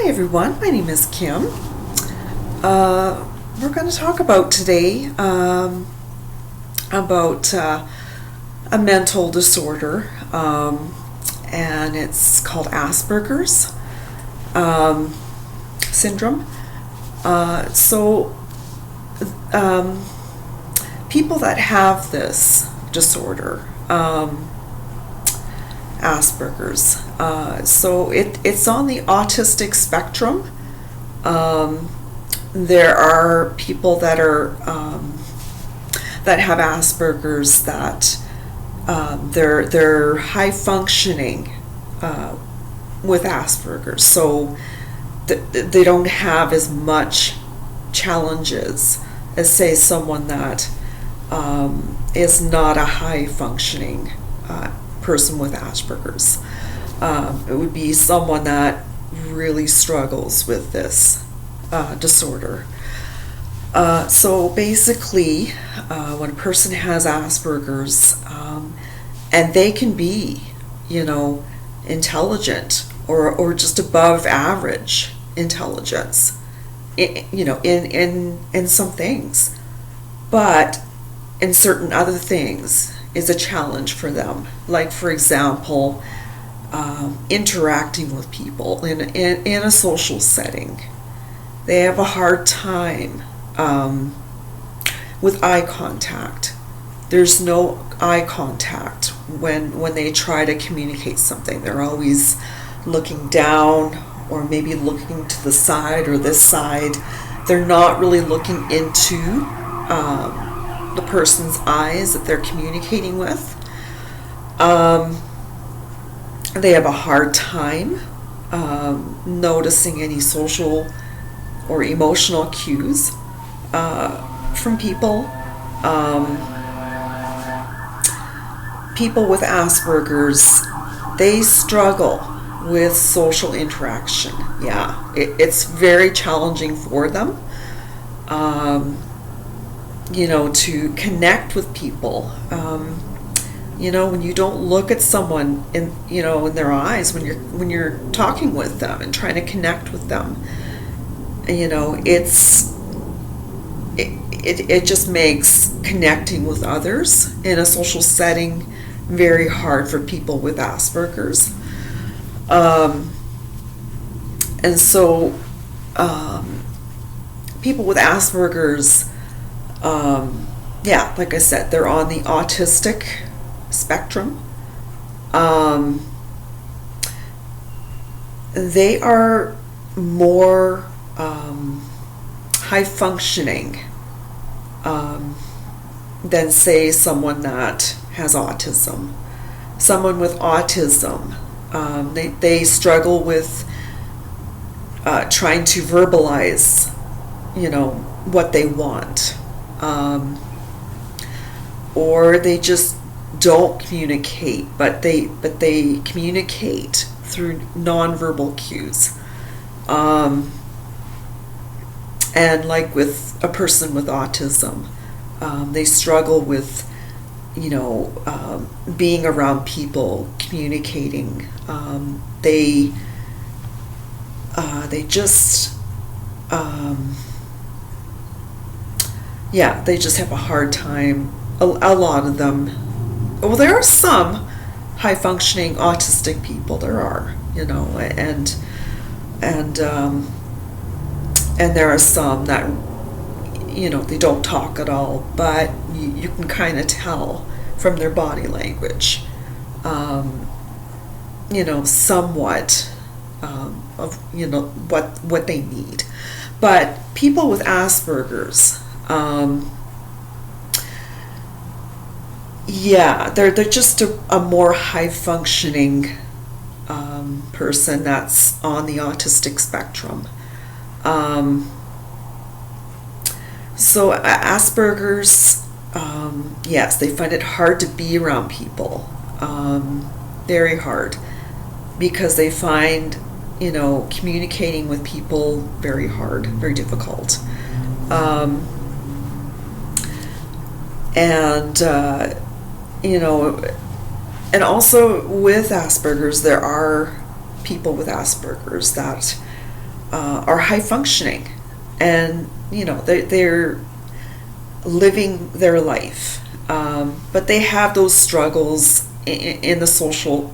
Hi everyone, my name is Kim. We're going to talk about today about a mental disorder, and it's called Asperger's syndrome. People that have this disorder, Asperger's. It's on the autistic spectrum. There are people that are that have Asperger's that they're high functioning with Asperger's, so they don't have as much challenges as, say, someone that is not a high functioning person with Asperger's. It would be someone that really struggles with this disorder. So basically, when a person has Asperger's, and they can be, intelligent or just above average intelligence, in some things, but in certain other things is a challenge for them. Like, for example, interacting with people in a social setting. They have a hard time with eye contact. There's no eye contact when they try to communicate something. They're always looking down or maybe looking to the side or this side. They're not really looking into the person's eyes that they're communicating with. They have a hard time noticing any social or emotional cues from people. People with Asperger's, they struggle with social interaction. Yeah, it's very challenging for them, to connect with people. When you don't look at someone in their eyes when you're talking with them and trying to connect with them, it just makes connecting with others in a social setting very hard for people with Asperger's. People with Asperger's, like I said, they're on the autistic spectrum. They are more high functioning than, say, someone that has autism. Someone with autism, they struggle with trying to verbalize, what they want, or they just don't communicate, but they communicate through nonverbal cues. And like with a person with autism, they struggle with, being around people, communicating. They just have a hard time. A lot of them. Well, there are some high-functioning autistic people. There are, and there are some that, they don't talk at all, but you can kind of tell from their body language, somewhat of, what they need. But people with Asperger's, they're just a more high-functioning person that's on the autistic spectrum. So Asperger's, yes, they find it hard to be around people, very hard, because they find, communicating with people very hard, very difficult. And also with Asperger's, there are people with Asperger's that are high functioning, and they're living their life, but they have those struggles in the social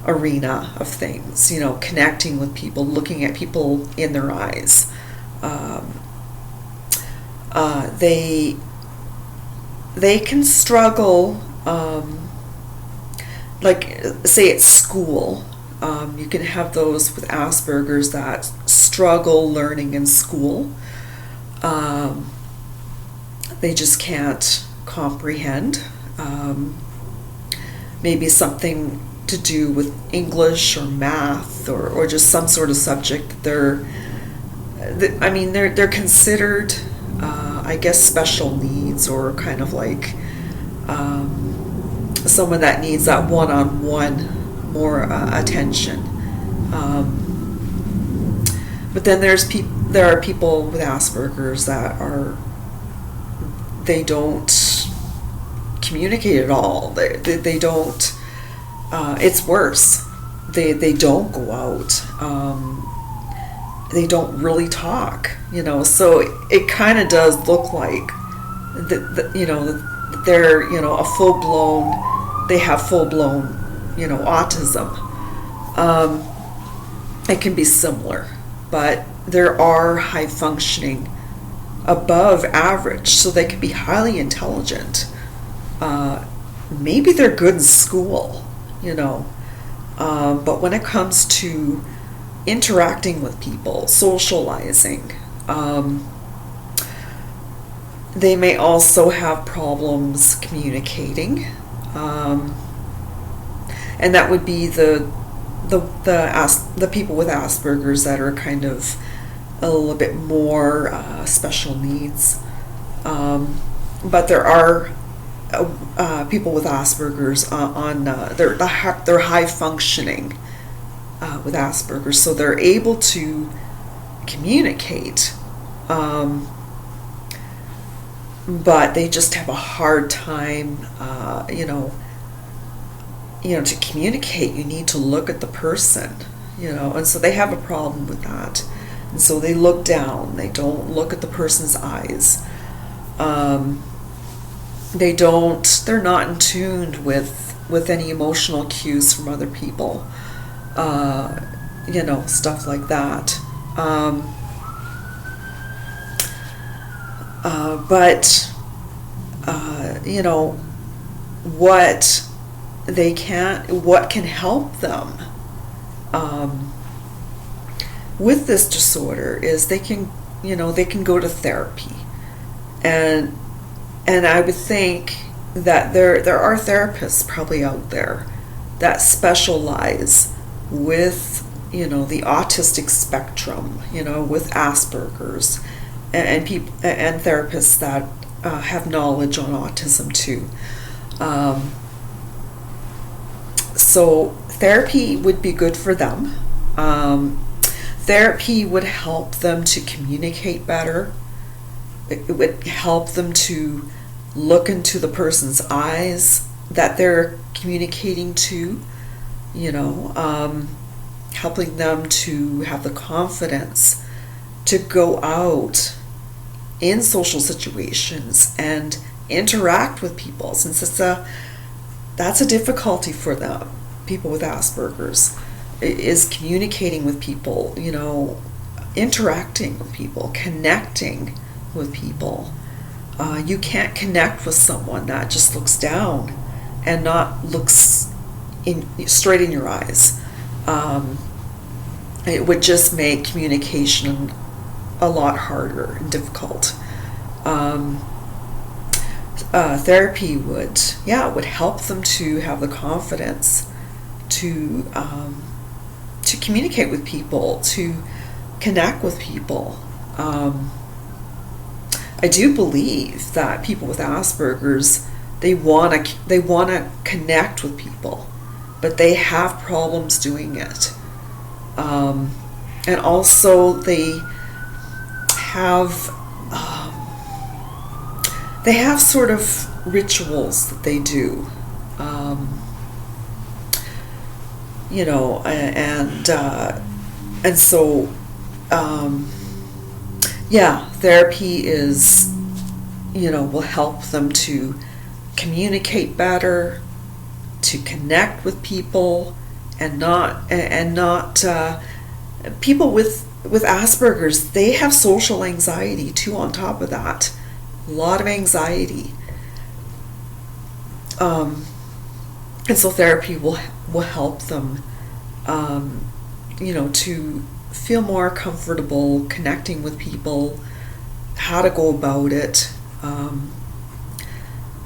arena of things, connecting with people, looking at people in their eyes. They can struggle, like say at school. You can have those with Asperger's that struggle learning in school. They just can't comprehend. Maybe something to do with English or math, or just some sort of subject that they're considered, I guess, special needs, or kind of like someone that needs that one-on-one more attention. But then there are people with Asperger's that they don't communicate at all. They don't. It's worse. They don't go out. They don't really talk. So it kind of does look like they're a full blown. They have full blown autism. It can be similar, but there are high functioning, above average, so they can be highly intelligent. Maybe they're good in school, but when it comes to interacting with people, socializing, they may also have problems communicating, and that would be the people with Asperger's that are kind of a little bit more special needs. But there are people with Asperger's they're high functioning with Asperger's, so they're able to communicate, but they just have a hard time. To communicate, you need to look at the person, and so they have a problem with that. And so they look down. They don't look at the person's eyes. They're not in tune with any emotional cues from other people. Stuff like that. But what can help them with this disorder is they can go to therapy, and I would think that there are therapists probably out there that specialize with the autistic spectrum, with Asperger's, and people and therapists that have knowledge on autism too. So therapy would be good for them. Therapy would help them to communicate better. It would help them to look into the person's eyes that they're communicating to, helping them to have the confidence to go out in social situations and interact with people, since that's a difficulty for them. People with Asperger's is communicating with people, interacting with people, connecting with people. You can't connect with someone that just looks down and not looks straight in your eyes. It would just make communication a lot harder and difficult. Therapy would help them to have the confidence to communicate with people, to connect with people. I do believe that people with Asperger's, they want to connect with people, but they have problems doing it. And also they have sort of rituals that they do, and so um, yeah, therapy is, will help them to communicate better, to connect with people, and not people with Asperger's. They have social anxiety too. On top of that, a lot of anxiety, and so therapy will help them, to feel more comfortable connecting with people, how to go about it.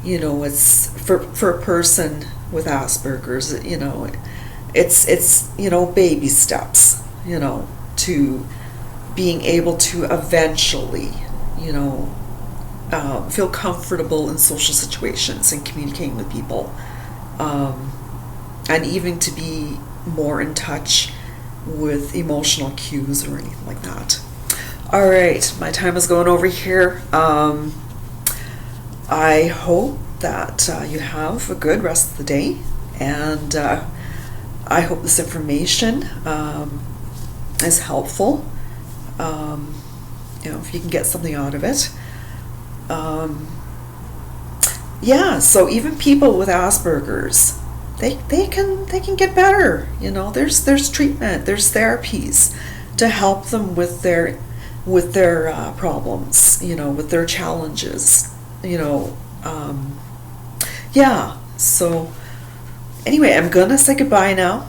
It's for a person with Asperger's, it's baby steps, to being able to eventually, feel comfortable in social situations and communicating with people, and even to be more in touch with emotional cues or anything like that. All right, my time is going over here. I hope that you have a good rest of the day, and I hope this information is helpful. If you can get something out of it. So even people with Asperger's, they can get better. There's treatment, there's therapies to help them with their problems, with their challenges. So anyway, I'm gonna say goodbye now.